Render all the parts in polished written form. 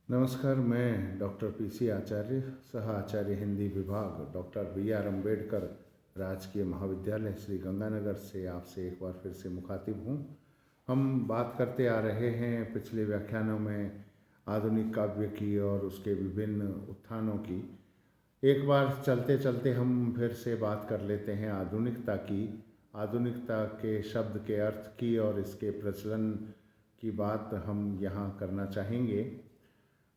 नमस्कार, मैं doctor PC आचार्य, सह आचार्य हिंदी विभाग, डॉक्टर बी आर अम्बेडकर राजकीय महाविद्यालय श्री गंगानगर से आपसे एक बार फिर से मुखातिब हूँ। हम बात करते आ रहे हैं पिछले व्याख्यानों में आधुनिक काव्य की और उसके विभिन्न उत्थानों की। एक बार चलते चलते हम फिर से बात कर लेते हैं आधुनिकता की, आधुनिकता के शब्द के अर्थ की और इसके प्रचलन की बात हम यहाँ करना चाहेंगे।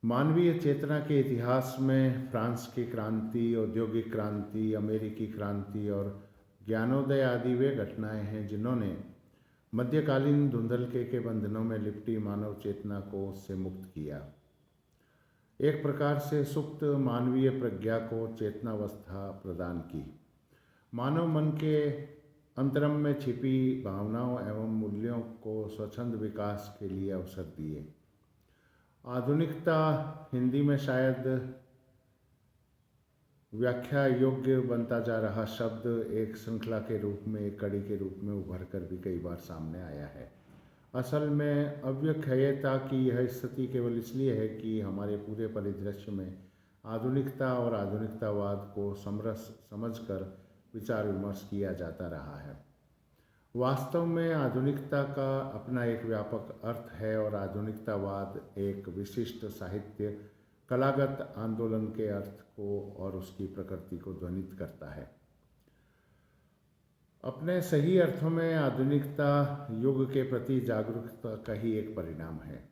मानवीय चेतना के इतिहास में फ्रांस की क्रांति, औद्योगिक क्रांति, अमेरिकी क्रांति और ज्ञानोदय आदि वे घटनाएं हैं जिन्होंने मध्यकालीन धुंधलके के बंधनों में लिपटी मानव चेतना को उससे मुक्त किया। एक प्रकार से सुप्त मानवीय प्रज्ञा को चेतनावस्था प्रदान की, मानव मन के अंतरम में छिपी भावनाओं एवं मूल्यों को स्वच्छंद विकास के लिए अवसर दिए। आधुनिकता हिंदी में शायद व्याख्या योग्य बनता जा रहा शब्द एक श्रृंखला के रूप में, एक कड़ी के रूप में उभर कर भी कई बार सामने आया है। असल में अव्यख्यता की यह स्थिति केवल इसलिए है कि हमारे पूरे परिदृश्य में आधुनिकता और आधुनिकतावाद को समरस समझकर विचार विमर्श किया जाता रहा है। वास्तव में आधुनिकता का अपना एक व्यापक अर्थ है और आधुनिकतावाद एक विशिष्ट साहित्य कलागत आंदोलन के अर्थ को और उसकी प्रकृति को ध्वनित करता है। अपने सही अर्थों में आधुनिकता युग के प्रति जागरूकता का ही एक परिणाम है।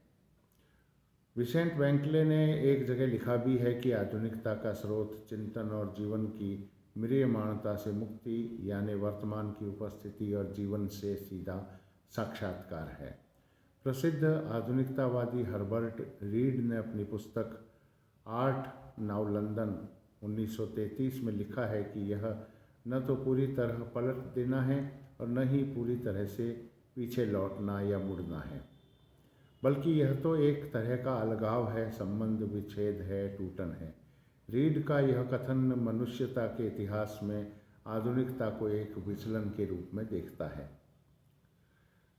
विसेंट वेंकले ने एक जगह लिखा भी है कि आधुनिकता का स्रोत चिंतन और जीवन की म्रियमाणता से मुक्ति यानी वर्तमान की उपस्थिति और जीवन से सीधा साक्षात्कार है। प्रसिद्ध आधुनिकतावादी हर्बर्ट रीड ने अपनी पुस्तक आर्ट नाउ लंदन 1933 में लिखा है कि यह न तो पूरी तरह पलट देना है और न ही पूरी तरह से पीछे लौटना या मुड़ना है, बल्कि यह तो एक तरह का अलगाव है, संबंध विच्छेद है, टूटन है। रीड का यह कथन मनुष्यता के इतिहास में आधुनिकता को एक विचलन के रूप में देखता है।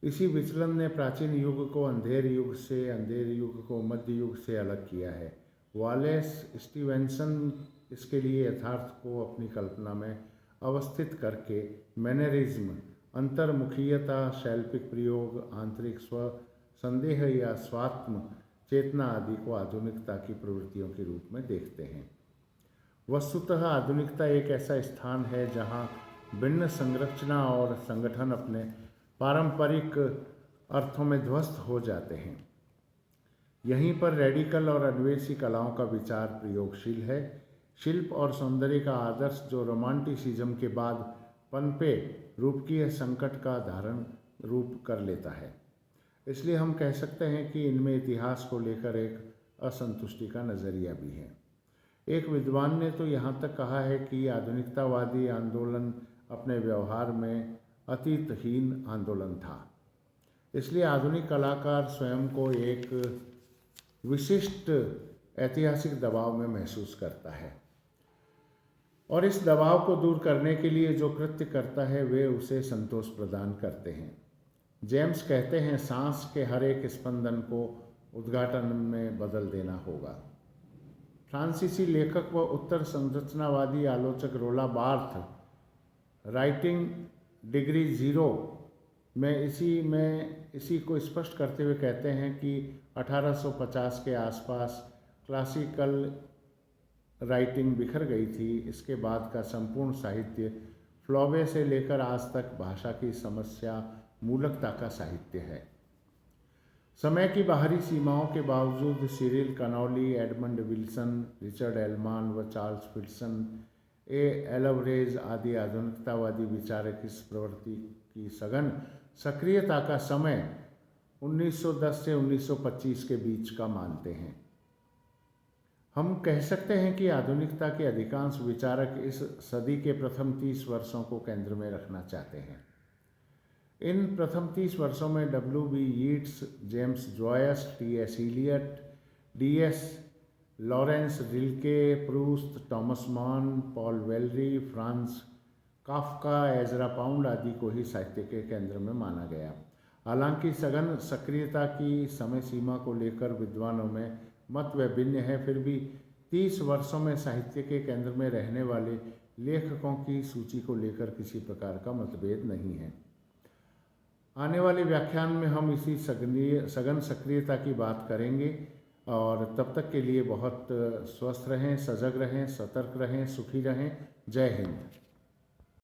इसी विचलन ने प्राचीन युग को अंधेर युग से, अंधेर युग को मध्य युग से अलग किया है। वालेस स्टीवेंसन इसके लिए यथार्थ को अपनी कल्पना में अवस्थित करके मैनरिज्म, अंतर्मुखीयता, शैल्पिक प्रयोग, आंतरिक स्व, संदेह या स्वात्म चेतना आदि को आधुनिकता की प्रवृत्तियों के रूप में देखते हैं। वस्तुतः आधुनिकता एक ऐसा स्थान है जहाँ भिन्न संरचना और संगठन अपने पारंपरिक अर्थों में ध्वस्त हो जाते हैं। यहीं पर रेडिकल और अन्वेषी कलाओं का विचार प्रयोगशील है। शिल्प और सौंदर्य का आदर्श जो रोमांटिसिज्म के बाद पनपे रूपकीय संकट का धारण रूप कर लेता है। इसलिए हम कह सकते हैं कि इनमें इतिहास को लेकर एक असंतुष्टि का नज़रिया भी है। एक विद्वान ने तो यहाँ तक कहा है कि आधुनिकतावादी आंदोलन अपने व्यवहार में अतीतहीन आंदोलन था। इसलिए आधुनिक कलाकार स्वयं को एक विशिष्ट ऐतिहासिक दबाव में महसूस करता है और इस दबाव को दूर करने के लिए जो कृत्य करता है वे उसे संतोष प्रदान करते हैं। जेम्स कहते हैं, सांस के हर एक स्पंदन को उद्घाटन में बदल देना होगा। फ्रांसीसी लेखक व उत्तर संरचनावादी आलोचक रोला बार्थ राइटिंग डिग्री ज़ीरो में इसी को स्पष्ट करते हुए कहते हैं कि 1850 के आसपास क्लासिकल राइटिंग बिखर गई थी। इसके बाद का संपूर्ण साहित्य फ्लॉबे से लेकर आज तक भाषा की समस्या मूलकता का साहित्य है। समय की बाहरी सीमाओं के बावजूद सिरिल कनौली, एडमंड विल्सन, रिचर्ड एलमान व चार्ल्स फिल्सन, एलवरेज आदि आधुनिकतावादी विचारक इस प्रवृत्ति की सघन सक्रियता का समय 1910 से 1925 के बीच का मानते हैं। हम कह सकते हैं कि आधुनिकता के अधिकांश विचारक इस सदी के प्रथम 30 वर्षों को केंद्र में रखना चाहते हैं। इन प्रथम 30 वर्षों में W.B. Yeats, James Joyce, T.S. Eliot, D.S. Lawrence Rilke, Proust, Thomas Mann, Paul Valery, Franz Kafka, Ezra Pound आदि को ही साहित्य के केंद्र में माना गया। हालांकि सघन सक्रियता की समय सीमा को लेकर विद्वानों में मत व भिन्न है, फिर भी 30 वर्षों में साहित्य के केंद्र में रहने वाले लेखकों की सूची को लेकर किसी प्रकार का मतभेद नहीं है। आने वाले व्याख्यान में हम इसी सघन सक्रियता की बात करेंगे और तब तक के लिए बहुत स्वस्थ रहें, सजग रहें, सतर्क रहें, सुखी रहें। जय हिंद।